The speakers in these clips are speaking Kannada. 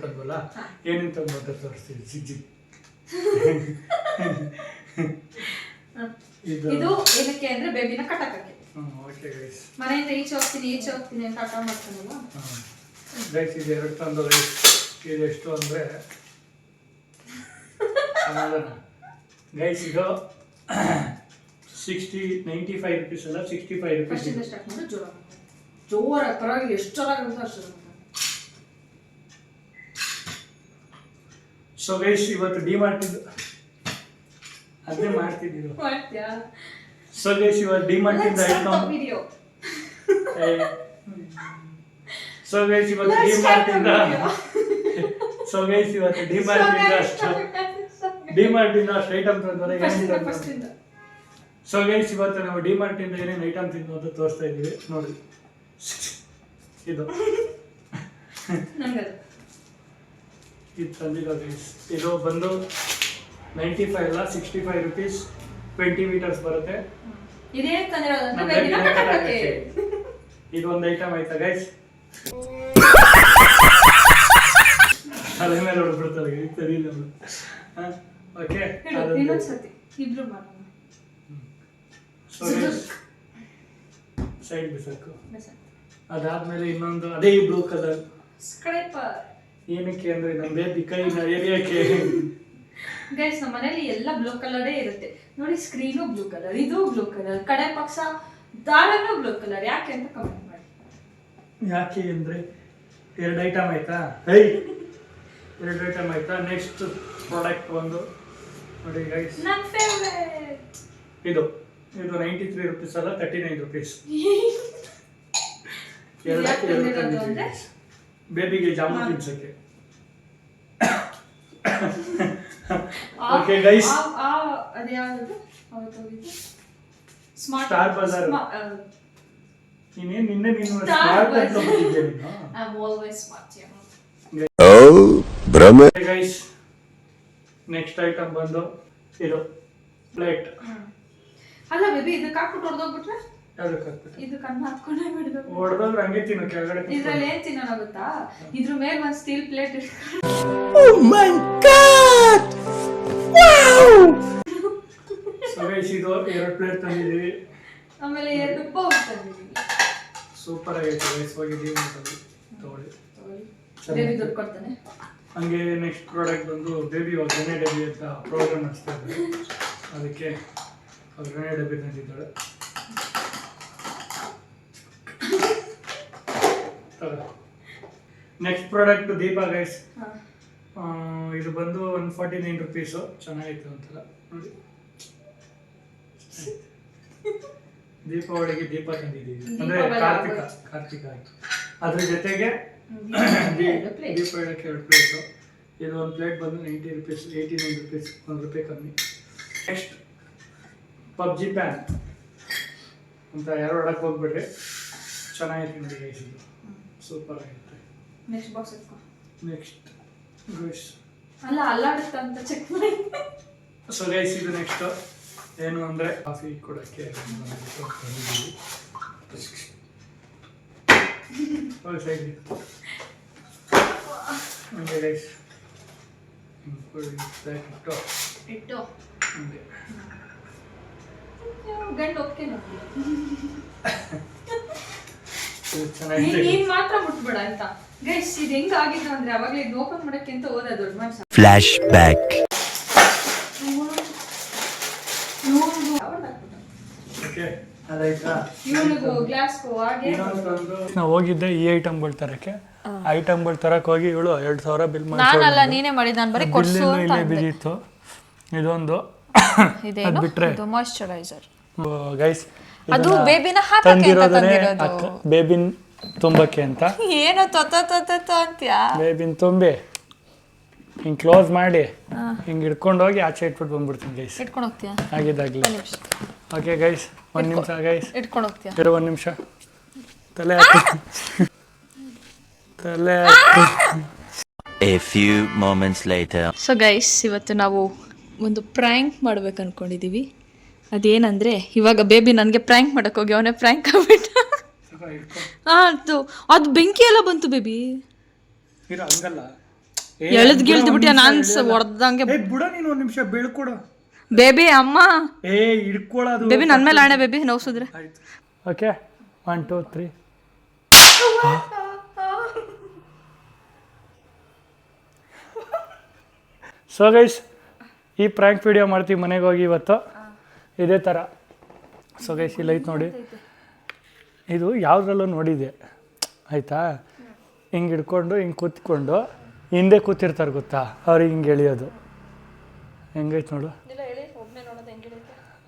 ತಗೋಬೇಕಲ್ವಲ್ಲ, ಏನೇನು ತಗೊಂಡು ತೋರಿಸ್ತೀವಿ. ಜಿಗ್ ಇದು ಏನಕ್ಕೆ ಅಂದ್ರೆ ಬೇಬಿನ ಕಟ್ಟಕ್ಕೆ. ಓಕೆ ಗೈಸ್, ಮನೆಯಿಂದ ಈಚೆ ಹೋಗ್ತೀನಿ ಅಂತ ಹಠ ಮಾಡ್ತಾನಲ್ಲ ಗೈಸ್. ಇದು 2 ತಂದು ಗೈಸ್. ಇದು ಎಷ್ಟು ಅಂದ್ರೆ ಗೈಸ್, ಇದು 95 rupees ಅಲ್ಲ, 65 rupees. ಸ್ಟಾರ್ಟ್ ಮಾಡಿ ಜೋರ ಪರವಾಗಿಲ್ಲ, ಎಷ್ಟು ಚೆನ್ನಾಗಿರುತ್ತೆ ಅಷ್ಟು. ಸೊ ಗೈಸ್, ಇವತ್ತು ಡಿಮಾರ್ಟ್ ಅದೇ ಮಾಡ್ತಿದ್ದೀವಿ. ಸೊ ಗೈಸ್, ಇವತ್ತು ಡಿಮಾರ್ಟ್ ಇಂದ ಐಟಮ್. ಸೊ ಗೈಸ್, ಇವತ್ತು ಡಿಮಾರ್ಟ್ ಇಂದ ಅಷ್ಟು ಐಟಮ್ ತಂದ್ರೆ ಏನೇನು. ಸೊ ಗೈಸ್, ಇವತ್ತು ನಾವು ಡಿಮಾರ್ಟ್ ಇಂದ ಏನೇನು ಐಟಮ್ ತಿಂದು ಅಂತ ತೋರಿಸ್ತಾ ಇದ್ದೀವಿ ನೋಡಿ. ಇದು ತಂದಿಲ್ಲ ಗೈಸ್. ಇದು ಬಂದು 95 ಅಲ್ಲ, 65 rupees, 20 meters ಬರುತ್ತೆ. ಇದು ಒಂದು ಐಟಮ್ ಆಯ್ತಾ ಗೈಸ್? ತಲೆ ಮೇಲೆ ಹೊಡ್ಬಿಡ್ತಾರೆ ಸರಿಯಿಲ್ಲ. ಓಕೆ, ಸೈಡ್ ಬಿಸಾಕು. ಅದಾದ್ಮೇಲೆ ಇನ್ನೊಂದು ಅದೇ ಬ್ಲೂ ಕಲರ್. ಏನಕ್ಕೆ ಅಂದ್ರೆ ನಮ್ಮ ಬೇಬಿ ಕೈನ ಏರಿಯಾಕ್ಕೆ. ಗೈಸ್, ನಮ್ಮ ಮನೇಲಿ ಎಲ್ಲ ಬ್ಲೂ ಕಲರೇ ಇರುತ್ತೆ ನೋಡಿ. ಸ್ಕ್ರೀನು ಬ್ಲೂ ಕಲರ್, ಇದು ಬ್ಲೂ ಕಲರ್, ಕಡೆ ಪಕ್ಷ ದಾಳನು ಬ್ಲೂ ಕಲರ್. ಯಾಕೆ ಅಂತ ಕಮೆಂಟ್ ಮಾಡಿ. ಯಾಕೆ ಅಂದ್ರೆ 2 ಐಟಮ್ ಆಯ್ತಾ? 2 ಐಟಮ್ ಆಯ್ತಾ? ನೆಕ್ಸ್ಟ್ ಪ್ರಾಡಕ್ಟ್ ಒಂದು ನೋಡಿ ಗೈಸ್, ನನ್ನ ಫೇವರೇಟ್. ಇದು 93 rupees ಅಲ್ಲ, 39 rupees. ಬೇಬಿಗೆ ಜಾಮೂನ್ ತಿನ್ಸಕ್ಕೆ. ಓಕೆ ಗೈಸ್, ಅದ್ಯಾವುದು ಸ್ಟಾರ್ ಬಜಾರ್. ನಿನ್ನೆ ಸ್ಮಾರ್ಟ್ ಅಂತ ಬಂದಿದ್ದೆ ನೀನು. I am always smart. Brahma. Guys, next item ಬಂದು ಇದು ಪ್ಲೇಟ್. ಅಲ್ಲ ಬೇಬಿ, ಇದಕ್ಕೆ ಹಾಕ್ಬಿಟ್ಟು ಹೊಡೆದೋಗ್ಬಿಟ್ರೆ ಯಾವ್ದಕ್ಕೆ ಹಾಕ್ಬಿಟ್ಟು ಇದು ಕಣ್ಣು ಹಾಕ್ಕೊಂಡೇ ಬಿಡಬೇಕು. ಹೊಡೆದೋದ್ರೆ ಹಂಗೆ ತಿನ್ನು ಕೆಳಗಡೆ. ಇದ್ರಲ್ಲಿ ಏನ್ ತಿನ್ನೋಣ ಗೊತ್ತಾ? ಇದ್ರ ಮೇಲೆ ಒಂದು ಸ್ಟೀಲ್ ಪ್ಲೇಟ್ ಇಟ್ಕೊಂಡು. ಓ ಮೈ ಗಾಡ್, ವಾವ್. ಸೊ ಗೈಸ್, ಇದು 2 ಪ್ಲೇಟ್ ತಂದಿದ್ದೀವಿ. ಆಮೇಲೆ 2 ಬೌಲ್ ತಂದಿದ್ದೀವಿ. ಸೂಪರ್ ಆಗೈತೆ ಗೈಸ್. ಹೋಗಿದ್ದೀವಿ ಅಂತಂದು ತಗೊಳ್ಳಿ. ಬೇಬಿ ದುಡ್ಡು ಕೊಡ್ತಾನೆ. ಹಂಗೆ ನೆಕ್ಸ್ಟ್ ಪ್ರಾಡಕ್ಟ್ ಬಂದು ಬೇಬಿ ಒಗ್ಗರಣೆ ಡಬ್ಬಿ ಅಂತ ಪ್ರೋಗ್ರಾಮ್ ನಡೆಸ್ತಾ ಇದ್ದಾರೆ. ಅದಕ್ಕೆ ಒಗ್ಗರಣೆ ಡಬ್ಬಿ ತಂದಿದ್ದಾಳೆ. ನೆಕ್ಸ್ಟ್ ಪ್ರಾಡಕ್ಟ್ ದೀಪ ಗೈಸ್. ಇದು ಬಂದು 149 rupees. ಚೆನ್ನಾಗಿತ್ತು ಅಂತಲ್ಲ ನೋಡಿ. ದೀಪಾವಳಿಗೆ ದೀಪ ತಂದಿದ್ದೀವಿ, ಅಂದ್ರೆ ಕಾರ್ತಿಕ ಆಯ್ತು. ಅದ್ರ ಜೊತೆಗೆ ದೀಪ ಇಡಕ್ಕೆ 2 ಪ್ಲೇಟು. ಇದು ಒಂದು ಪ್ಲೇಟ್ ಬಂದು 90 rupees, 89 rupees, 1 ರೂಪಾಯಿ ಕಮ್ಮಿ. ನೆಕ್ಸ್ಟ್ ಪಬ್ಜಿ ಪ್ಯಾನ್ ಅಂತ ಯಾರು ಆಡಕ್ಕೆ ಹೋಗ್ಬಿಡ್ರಿ, ಚೆನ್ನಾಗಿತ್ತು ನೋಡಿ ಗೈಸ್. ಇದು ಸೂಪರ್ ಆಗಿರುತ್ತೆ. ನೆಕ್ಸ್ಟ್ ಬಾಕ್ಸ್ ಎತ್ಕೊ. ನೆಕ್ಸ್ಟ್ ಗೈಸ್, ಅಲ್ಲ ಅಲ್ಲಾಡುತ್ತೆ ಅಂತ ಚೆಕ್ ಮಾಡಿ. ಸೊ ಗೈಸ್, ಇದು ನೆಕ್ಸ್ಟ್ ಏನು ಅಂದರೆ ಕಾಫಿ ಕೊಡೋಕ್ಕೆ ತಂದಿದ್ದೀವಿ. ಸೈಡ್ ಹಂಗೆ ಗೈಸ್ ಇಟ್ಟು ಹಂಗೆ ಗಂಡು ಒಪ್ಕೆ ನೋಡಿ. ಚೆನ್ನಾಗಿದೆ. ನೀನ್ ಮಾತ್ರ ಮುಟ್ಬೇಡ ಅಂತ ಗೈಸ್. ಇದು ಹೆಂಗ ಆಗಿದ್ದು ಅಂದ್ರೆ ಅವಾಗಲೇ ಇದು ಓಪನ್ ಮಾಡಕ್ಕೆ ಅಂತ ಹೋದ ದೊಡ್ಡ ಮನುಷ್ಯ. Flash back. ನಾವು ಹೋಗಿದ್ದೆ ಈ ಐಟಮ್ಗಳು ತರಕ್ಕೆ. ಐಟಮ್ಗಳು ತರಕ್ಕೆ ಹೋಗಿ ಇವಳು 2000 ಬಿಲ್ ನಾನಲ್ಲ, ನೀನೇ ಮಾಡಿದ. ನಾನು ಬರೀ ಕೊಡ್ಸು ಅಂತ ಇಲ್ಲೇ ಬಿದ್ದಿತ್ತು. ಇದೊಂದು ಇದೇನು ಬಿಟ್ರೆ ಮಾಯಿಶ್ಚರೈಸರ್ ಗೈಸ್. ಅದು ಬೇಬಿನ ಹಾಕಕ್ಕೆ ಅಂತ ತಂದಿರೋದು. ಬೇಬಿನ್ ತುಂಬಕ್ಕೆ ಅಂತ. ಏನೋ ತೊತ್ತ ಅಂತ್ಯಾ? ಬೇಬಿನ್ ತುಂಬಿ ಹಿಂಗೆ ಕ್ಲೋಸ್ ಮಾಡಿ ಹಿಂಗೆ ಹಿಡ್ಕೊಂಡು ಹೋಗಿ ಆಚೆ ಇಟ್ಬಿಟ್ಟು ಬಂದ್ಬಿಡ್ತೀನಿ ಗೈಸ್. ಇಟ್ಕೊಂಡು ಹೋಗ್ತೀಯಾ? ಆಗಿದ್ದಾಗಲಿ. ಓಕೆ ಗೈಸ್, 1 ನಿಮಿಷ ಗೈಸ್. ಇಟ್ಕೊಂಡು ಹೋಗ್ತೀಯಾ? 1 ನಿಮಿಷ. ತಲೆ ಹಾಕಿ. ತಲೆ ಹಾಕಿ. A few moments later. So guys, ಇವತ್ತು ನಾವು ಒಂದು ಪ್ರ್ಯಾಂಕ್ ಮಾಡ್ಬೇಕು ಅನ್ಕೊಂಡಿದ್ದೀವಿ. ಅದೇನಂದರೆ, ಇವಾಗ ಬೇಬಿ ನನಗೆ ಪ್ರ್ಯಾಂಕ್ ಮಾಡೋಕ್ಕೆ ಹೋಗಿ ಅವನೇ ಪ್ರ್ಯಾಂಕ್ ಆಗ್ಬಿಟ್ಟ. ಹಿಡ್ಕೊ. ಅದು ಬೆಂಕಿ ಎಲ್ಲ ಬಂತು ಬೇಬಿ. ಹಂಗಲ್ಲ, ಎಳ್ದ್ ಗಿಳ್ದ್ಬಿಟ್ಟ ನಾನ್ ಹೊಡೆದಂಗೆ. ಬಿಡ ನೀನು ಒಂದ್ ನಿಮಿಷ ಬೀಳ್ಕೊಡ. ಬೇಬಿ ಅಮ್ಮ ಹಿಡ್ಕೊಳ್ಳೋದು ಬೇಬಿ ನನ್ ಮೇಲೆ ಆಣೆ ಬೇಬಿ ನೋವ್ಸಿದ್ರೆ. ಓಕೆ 1 2 3. ಸೊ ಗೈಸ್ ಈ ಪ್ರ್ಯಾಂಕ್ ವಿಡಿಯೋ ಮಾಡ್ತೀವಿ ಮನೆಗೆ ಹೋಗಿ ಇವತ್ತು ಇದೇ ಥರ. ಸೊ ಗೈಸ್ ಇಲ್ಲ ಐತೆ ನೋಡಿ, ಇದು ಯಾವುದ್ರಲ್ಲೂ ನೋಡಿದೆ ಆಯಿತಾ. ಹಿಂಗೆ ಹಿಡ್ಕೊಂಡು ಹಿಂಗೆ ಕೂತ್ಕೊಂಡು ಹಿಂದೆ ಕೂತಿರ್ತಾರೆ ಗೊತ್ತಾ, ಅವ್ರಿಗೆ ಹಿಂಗೆ ಎಳಿಯೋದು. ಹೆಂಗೈತೆ ನೋಡು.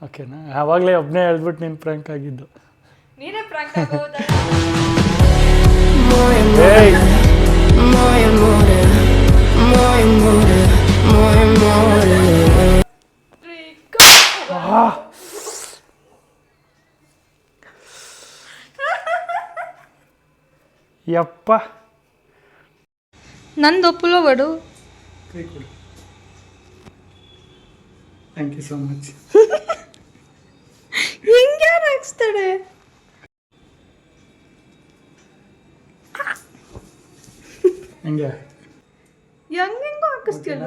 ಓಕೆನಾ, ಆವಾಗಲೇ ಒಬ್ಬನೇ ಹೇಳ್ಬಿಟ್ಟು ನೀನು ಪ್ರ್ಯಾಂಕ್ ಆಗಿದ್ದು. ಯಪ್ಪ ನಂದು ಒಪ್ಪುಲೋ ಬಡು. Thank you so much. ಹಿಂಗೆ ಹಾಕ್ಸ್ತಾಳೆ. ಹೆಂಗೆ ಹೆಂಗೆಂಗೋ ಹಾಕಿಸ್ತೀಯಲ್ಲ.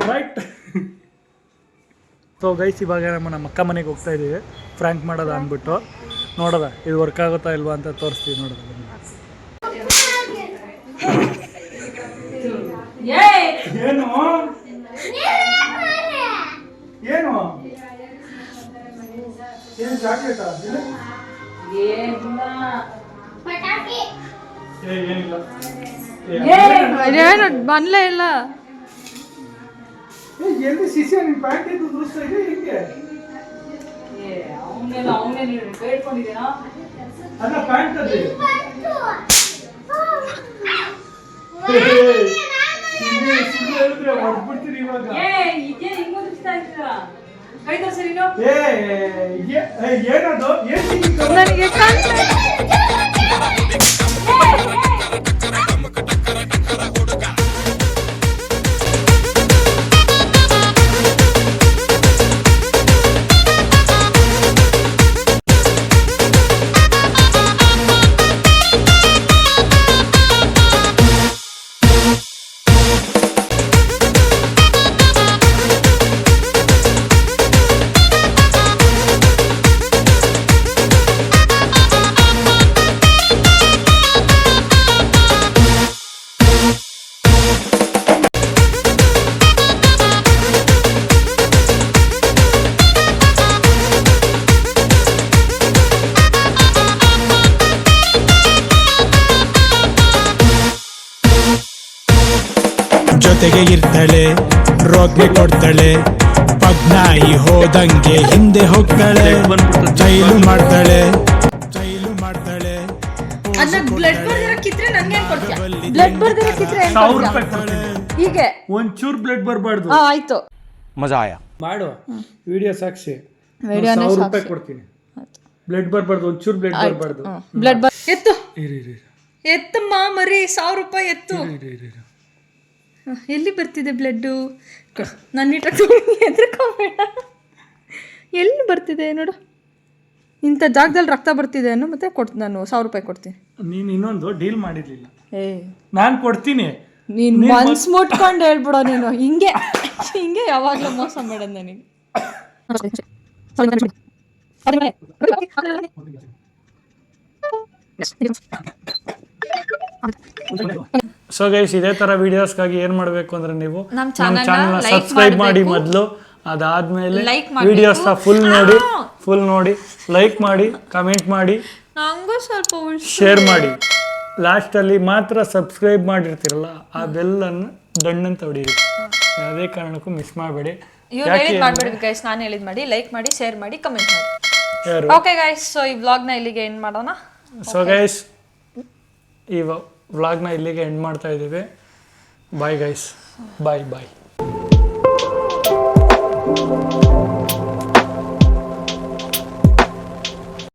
ರೈಟ್. ಸೊ ಗೈಸ್ ಇವಾಗ ನಮ್ಮ ಅಕ್ಕ ಮನೆಗೆ ಹೋಗ್ತಾ ಇದ್ದೀವಿ ಫ್ರ್ಯಾಂಕ್ ಮಾಡೋದ ಅಂದ್ಬಿಟ್ಟು. ನೋಡೋದ ಇದು ವರ್ಕ್ ಆಗುತ್ತಾ ಇಲ್ವಾ ಅಂತ ತೋರಿಸ್ತೀವಿ. ನೋಡೋದ ಏನು ಏನು ಏನು ಚಾಕ್ಲೇಟಾ? ಏನಿಲ್ಲ, ಏನು ಬಂದ್ಲೇ ಇಲ್ಲ. ಎಲ್ಲಿ ಶಿಷ್ಯ ನಿನ್ ಪ್ಯಾಂಟ್ ಇದ್ದು ದುರಿಸ್ತಾ ಇದೆ ಹಿಂಗೆ? ಅಲ್ಲ ಪ್ಯಾಂಟ್ ಅಲ್ಲಿ ಹೇಳಿದ್ರೆ ಹೊಡ್ಬಿಡ್ತೀನಿ ಇವಾಗ. ಏನದು ನನಗೆ ಜೊತೆಗೆ ಇರ್ತಾಳೆ, ರೋಗ್ನೆ ಕೊಡ್ತಾಳೆ, ಪಗ್ನಾಯಿ ಹೋದಂಗೆ ಹಿಂದೆ ಹೋಗ್ತಾಳೆ, ಜೈಲು ಮಾಡ್ತಾಳೆ. ಅದನ್ನ ಬ್ಲಡ್ ಬರ್ದಿರಕ್ಕಿದ್ರೆ ನಂಗೆ ಕೊಡ್ತೀಯ? ಬ್ಲಡ್ ಬರ್ದಿರಕ್ಕಿದ್ರೆ ಹೀಗೆ ಒಂಚೂರು ಬ್ಲಡ್ ಬರಬಾರ್ದು. ಆಯ್ತು, ಮಜಾ ಆಯಾ. ಮಾಡು ವಿಡಿಯೋ ಸಾಕ್ಷಿ ವಿಡಿಯೋನೇ 1,000 ರೂಪಾಯಿ ಕೊಡ್ತೀನಿ. ಬ್ಲಡ್ ಬರಬಾರ್ದು, ಒಂಚೂರು ಬ್ಲಡ್ ಬರಬಾರ್ದು. ಬ್ಲಡ್ ಎತ್ತು ಇರಿ ಎತ್ತಮ್ಮ ಮರಿ, 1,000 ರೂಪಾಯಿ ಎತ್ತು. ಎಲ್ಲಿ ಬರ್ತಿದೆ ಬ್ಲಡ್ಡು? ನನ್ನ ಎದ್ರಕೋಬೇಡ. ಎಲ್ಲಿ ಬರ್ತಿದೆ ನೋಡು, ಇಂಥ ಜಾಗದಲ್ಲಿ ರಕ್ತ ಬರ್ತಿದೆ ಅನ್ನೋ. ಮತ್ತೆ ನಾನು 1,000 ರೂಪಾಯಿ ಕೊಡ್ತೀನಿ. ನೀನು ಇನ್ನೊಂದು ಡೀಲ್ ಮಾಡಿರ್ಲಿಲ್ಲ, ನಾನು ಕೊಡ್ತೀನಿ. ನೀನ್ ಮನ್ಸ್ ಮುಟ್ಕೊಂಡು ಹೇಳ್ಬಿಡೋ ನೀನು. ಹಿಂಗೆ ಹಿಂಗೆ ಯಾವಾಗಲೂ ಮೋಸ ಮಾಡೋದು ನನಗೆ. ಸೊ ಗೈಸ್ ಇದೇ ತರ ವಿಡಿಯೋಸ್ಗಾಗಿ ಏನ್ ಮಾಡ್ಬೇಕು ಅಂದ್ರೆ ನೀವು ನಮ್ಮ ಚಾನಲ್ ಸಬ್ಸ್ಕ್ರೈಬ್ ಮಾಡಿ ಮೊದಲು, ಅದಾದ್ಮೇಲೆ ವಿಡಿಯೋಸ್ ಫುಲ್ ನೋಡಿ ಲೈಕ್ ಮಾಡಿ, ಕಮೆಂಟ್ ಮಾಡಿ, ನಂಗೂ ಸ್ವಲ್ಪ ಶೇರ್ ಮಾಡಿ. ಲಾಸ್ಟಲ್ಲಿ ಮಾತ್ರ ಸಬ್ಸ್ಕ್ರೈಬ್ ಮಾಡಿರ್ತೀರಲ್ಲ ಆ ಬೆಲ್ಲನ್ನು ಡಣ್ಣಂತ ಹೊಡೀರಿ. ಯಾವುದೇ ಕಾರಣಕ್ಕೂ ಮಿಸ್ ಮಾಡಬೇಡಿ. ಮಾಡಬೇಡಿ ಗೈಸ್, ನಾನು ಹೇಳಿದ್ ಮಾಡಿ, ಲೈಕ್ ಮಾಡಿ, ಶೇರ್ ಮಾಡಿ, ಕಮೆಂಟ್ ಮಾಡಿ. ಓಕೆ ಗೈಸ್, ಸೊ ಈ ವ್ಲಾಗ್ನ ಇಲ್ಲಿಗೆ ಎಂಡ್ ಮಾಡೋಣ. ಸೊ ಗೈಸ್ ಈ ವ್ಲಾಗ್ನ ಇಲ್ಲಿಗೆ ಎಂಡ್ ಮಾಡ್ತಾ ಇದ್ದೀವಿ. ಬಾಯ್ ಗೈಸ್, ಬಾಯ್ ಬಾಯ್.